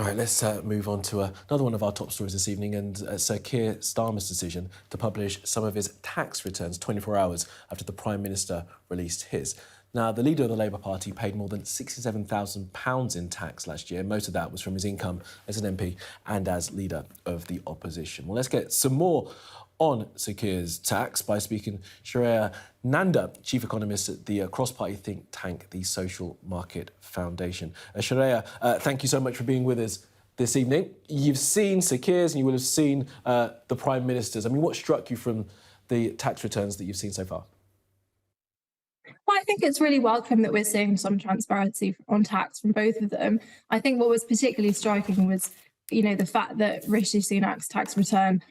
All right, let's move on to another one of our top stories this evening, and Sir Keir Starmer's decision to publish some of his tax returns 24 hours after the Prime Minister released his. Now, the leader of the Labour Party paid more than £67,000 in tax last year. Most of that was from his income as an MP and as leader of the opposition. Well, let's get some more on Sir Keir's tax by speaking to Shreya Nanda, chief economist at the cross-party think tank, the Social Market Foundation. Shreya, thank you so much for being with us this evening. You've seen Sir Keir's and you will have seen the Prime Minister's. I mean, what struck you from the tax returns that you've seen so far? Well, I think it's really welcome that we're seeing some transparency on tax from both of them. I think what was particularly striking was, the fact that Rishi Sunak's tax return,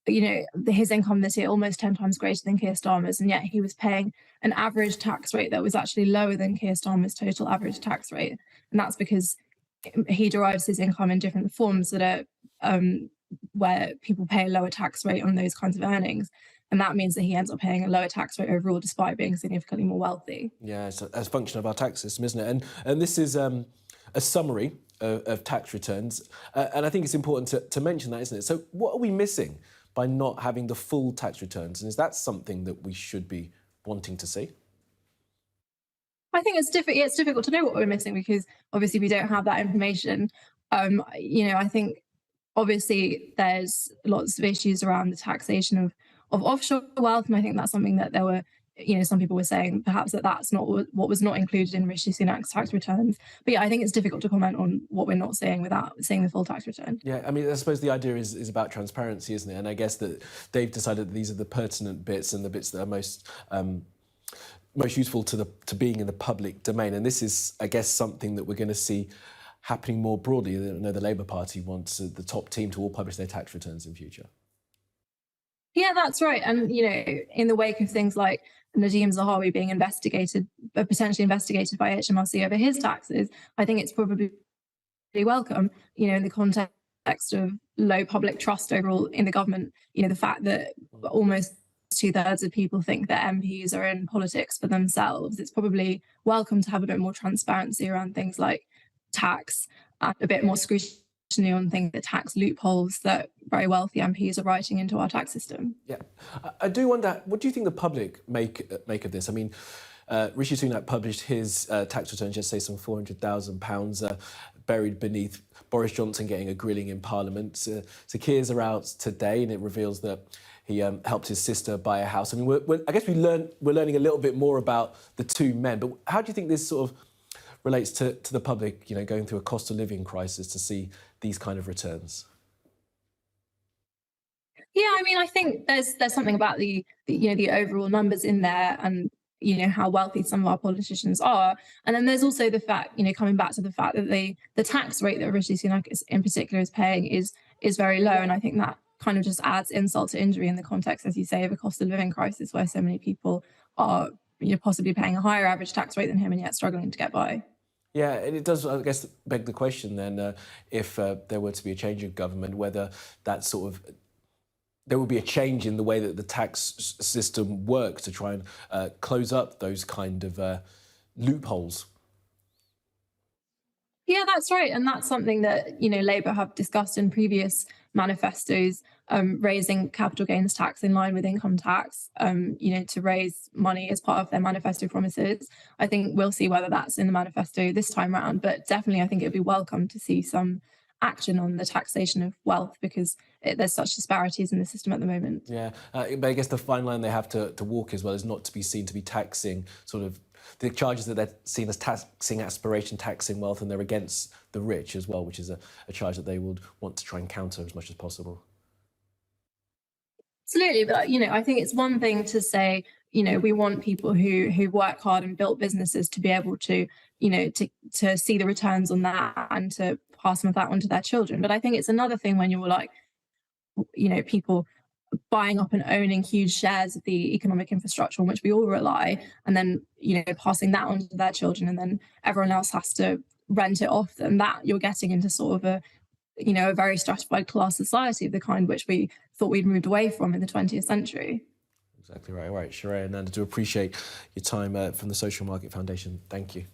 his income this year almost 10 times greater than Keir Starmer's, and yet he was paying an average tax rate that was actually lower than Keir Starmer's total average tax rate. And that's because he derives his income in different forms that are where people pay a lower tax rate on those kinds of earnings. And that means that he ends up paying a lower tax rate overall, despite being significantly more wealthy. Yeah, it's a function of our tax system, isn't it? And this is a summary of tax returns. And I think it's important to mention that, isn't it? So what are we missing by not having the full tax returns? And is that something that we should be wanting to see? I think it's difficult to know what we're missing because obviously we don't have that information. I think obviously there's lots of issues around the taxation of offshore wealth, and I think that's something that there were, some people were saying perhaps that's not what was not included in Rishi Sunak's tax returns. But yeah, I think it's difficult to comment on what we're not seeing without seeing the full tax return. Yeah, I mean, I suppose the idea is about transparency, isn't it? And I guess that they've decided that these are the pertinent bits and the bits that are most useful to being in the public domain. And this is, I guess, something that we're going to see happening more broadly. I know the Labour Party wants the top team to all publish their tax returns in future. Yeah, that's right. And, in the wake of things like Nadeem Zahawi being potentially investigated by HMRC over his taxes, I think it's probably welcome, in the context of low public trust overall in the government, the fact that almost 2/3 of people think that MPs are in politics for themselves. It's probably welcome to have a bit more transparency around things like tax and a bit more scrutiny on things, the tax loopholes that very wealthy MPs are writing into our tax system. Yeah, I do wonder, what do you think the public make of this? I mean, Rishi Sunak published his tax returns yesterday, some £400,000 buried beneath Boris Johnson getting a grilling in Parliament. Sir Keir's are out today, and it reveals that he helped his sister buy a house. I mean, I guess we're learning a little bit more about the two men. But how do you think this sort of relates to the public, going through a cost of living crisis, to see these kind of returns? Yeah, I mean, I think there's something about the overall numbers in there, and how wealthy some of our politicians are. And then there's also the fact, coming back to the fact that the tax rate that Rishi Sunak in particular is paying is very low. And I think that kind of just adds insult to injury in the context, as you say, of a cost of living crisis where so many people are possibly paying a higher average tax rate than him and yet struggling to get by. Yeah, and it does, I guess, beg the question then, if there were to be a change of government, whether there would be a change in the way that the tax system works to try and close up those kind of loopholes. Yeah, that's right. And that's something that, Labour have discussed in previous manifestos, raising capital gains tax in line with income tax, to raise money as part of their manifesto promises. I think we'll see whether that's in the manifesto this time around, but definitely I think it'd be welcome to see some action on the taxation of wealth because there's such disparities in the system at the moment. Yeah, but I guess the fine line they have to walk as well is not to be seen to be taxing sort of the charges that they're seen as taxing aspiration, taxing wealth, and they're against the rich as well, which is a charge that they would want to try and counter as much as possible. Absolutely, but I think it's one thing to say, we want people who work hard and built businesses to be able to, to see the returns on that and to pass some of that on to their children. But I think it's another thing when you're like, people buying up and owning huge shares of the economic infrastructure on which we all rely, and then, passing that on to their children, and then everyone else has to rent it off them. That you're getting into sort of a very stratified class society of the kind which we thought we'd moved away from in the 20th century. Exactly right. All right, Shreya Nanda, do appreciate your time from the Social Market Foundation. Thank you.